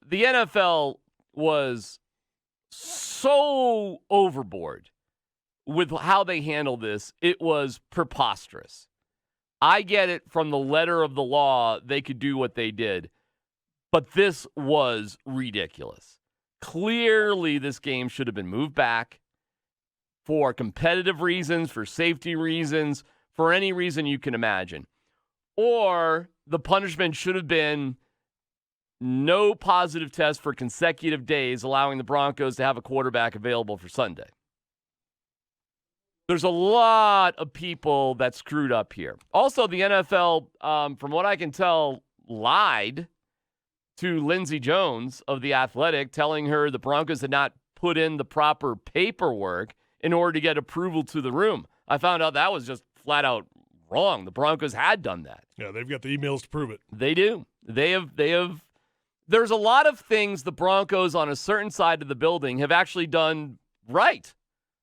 the NFL was so overboard with how they handled this. It was preposterous. I get it from the letter of the law. They could do what they did. But this was ridiculous. Clearly, this game should have been moved back for competitive reasons, for safety reasons, for any reason you can imagine. Or the punishment should have been no positive test for consecutive days, allowing the Broncos to have a quarterback available for Sunday. There's a lot of people that screwed up here. Also, the NFL, from what I can tell, lied to Lindsey Jones of The Athletic, telling her the Broncos had not put in the proper paperwork in order to get approval to the room. I found out that was just flat out wrong. The Broncos had done that. Yeah, they've got the emails to prove it. They do. They have. There's a lot of things the Broncos on a certain side of the building have actually done right.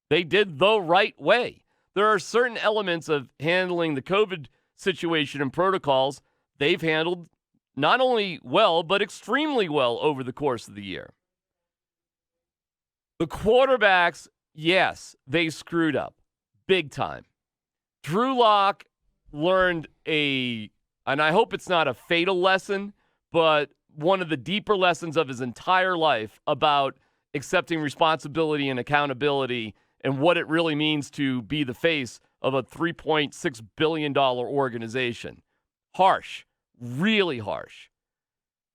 They did the right way. There are certain elements of handling the COVID situation and protocols they've handled not only well, but extremely well over the course of the year. The quarterbacks, yes, they screwed up big time. Drew Lock learned and I hope it's not a fatal lesson, but one of the deeper lessons of his entire life about accepting responsibility and accountability and what it really means to be the face of a $3.6 billion organization. Harsh. Really harsh.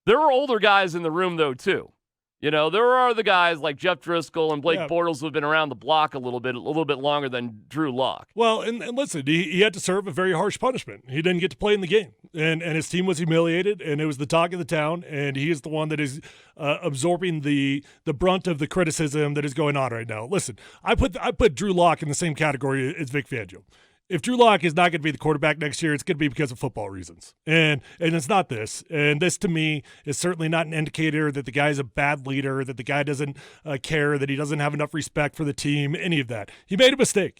There are older guys in the room, though, too. You know, there are the guys like Jeff Driscoll and Blake Bortles who have been around the block a little bit longer than Drew Lock. Well, and listen, he had to serve a very harsh punishment. He didn't get to play in the game, and his team was humiliated, and it was the talk of the town, and he is the one that is absorbing the brunt of the criticism that is going on right now. Listen, I put Drew Lock in the same category as Vic Fangio. If Drew Lock is not going to be the quarterback next year, it's going to be because of football reasons. And it's not this. And this, to me, is certainly not an indicator that the guy's a bad leader, that the guy doesn't care, that he doesn't have enough respect for the team, any of that. He made a mistake.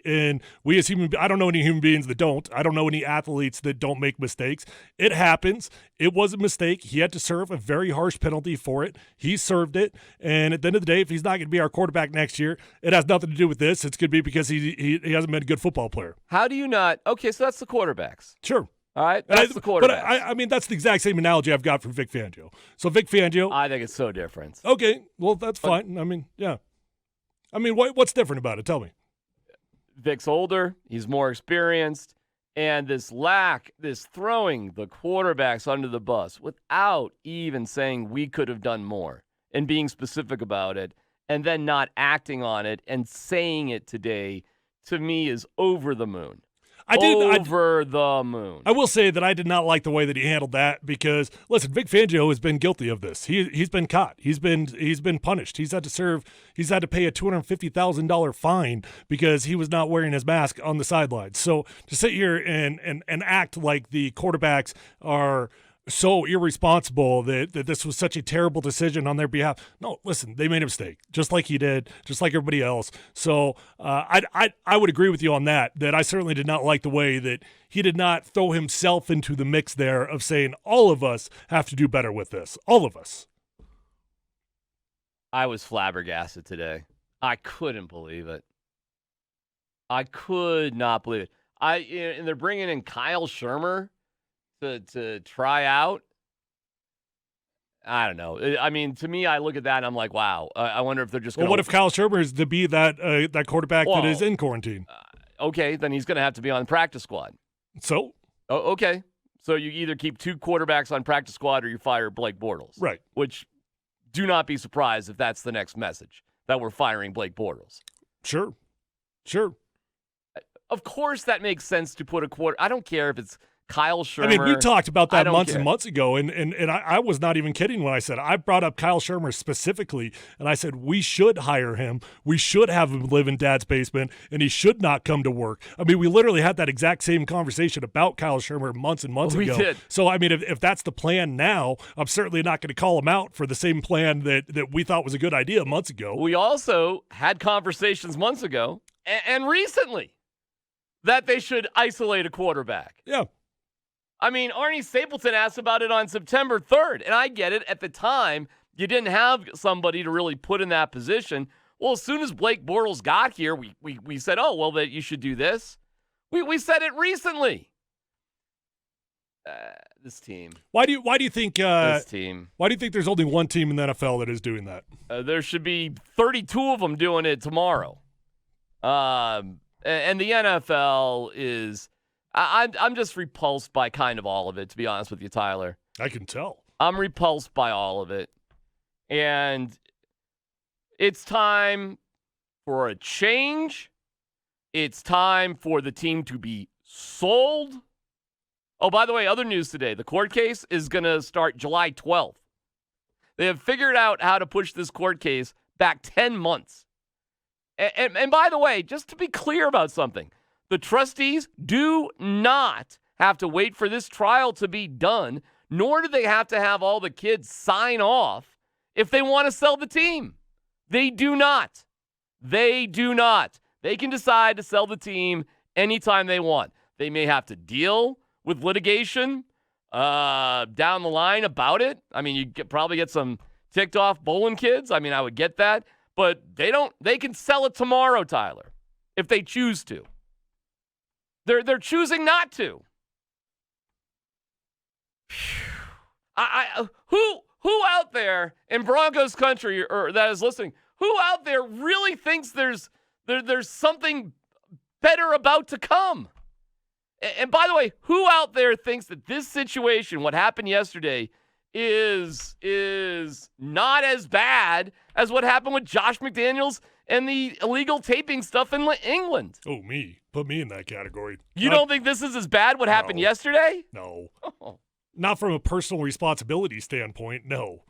And we as I don't know any human beings that don't. I don't know any athletes that don't make mistakes. It happens. It was a mistake. He had to serve a very harsh penalty for it. He served it. And at the end of the day, if he's not going to be our quarterback next year, it has nothing to do with this. It's going to be because he hasn't been a good football player. How do you not? Okay, so that's the quarterbacks. Sure. All right, that's the quarterbacks. But I mean, that's the exact same analogy I've got from Vic Fangio. So Vic Fangio. I think it's so different. Okay, well, that's fine. I mean, yeah. I mean, what's different about it? Tell me. Vic's older. He's more experienced. And this throwing the quarterbacks under the bus without even saying we could have done more and being specific about it and then not acting on it and saying it today, to me, is over the moon. Over the moon. I will say that I did not like the way that he handled that because, listen, Vic Fangio has been guilty of this. He's been caught. He's been punished. He's had to pay a $250,000 fine because he was not wearing his mask on the sidelines. So to sit here and act like the quarterbacks are so irresponsible that this was such a terrible decision on their behalf. No, listen, they made a mistake, just like he did, just like everybody else. So I would agree with you on that I certainly did not like the way that he did not throw himself into the mix there of saying all of us have to do better with this. All of us. I was flabbergasted today. I couldn't believe it. I could not believe it. And they're bringing in Kyle Shermer to try out. I don't know. I mean, to me, I look at that and I'm like, wow. I wonder if they're just going to. Well, what if Kyle Shermer is to be that quarterback that is in quarantine? Okay, then he's going to have to be on the practice squad. So? Oh, okay. So you either keep two quarterbacks on practice squad or you fire Blake Bortles. Right. Which, do not be surprised if that's the next message, that we're firing Blake Bortles. Sure. Of course that makes sense to put a quarter. I don't care if it's Kyle Shermer. I mean, we talked about that months and months ago, and I was not even kidding when I said I brought up Kyle Shermer specifically, and I said we should hire him. We should have him live in Dad's basement, and he should not come to work. I mean, we literally had that exact same conversation about Kyle Shermer months and months ago. We did. So, I mean, if that's the plan now, I'm certainly not going to call him out for the same plan that we thought was a good idea months ago. We also had conversations months ago and recently that they should isolate a quarterback. Yeah. I mean, Arnie Stapleton asked about it on September 3rd, and I get it. At the time, you didn't have somebody to really put in that position. Well, as soon as Blake Bortles got here, we said, oh, well, that you should do this. We said it recently. This team. Why do you think this team? Why do you think there's only one team in the NFL that is doing that? There should be 32 of them doing it tomorrow. And the NFL is. I'm just repulsed by kind of all of it, to be honest with you, Tyler. I can tell. I'm repulsed by all of it. And it's time for a change. It's time for the team to be sold. Oh, by the way, other news today. The court case is going to start July 12th. They have figured out how to push this court case back 10 months. And by the way, just to be clear about something, the trustees do not have to wait for this trial to be done, nor do they have to have all the kids sign off if they want to sell the team. They do not. They do not. They can decide to sell the team anytime they want. They may have to deal with litigation down the line about it. I mean, you probably get some ticked off bowling kids. I mean, I would get that. But they can sell it tomorrow, Tyler, if they choose to. They're choosing not to. Who out there in Broncos country or that is listening, who out there really thinks there's something better about to come? And by the way, who out there thinks that this situation, what happened yesterday, is not as bad as what happened with Josh McDaniels and the illegal taping stuff in England? Oh, me. Put me in that category. You don't think this is as bad what happened yesterday? No. Oh. Not from a personal responsibility standpoint, no.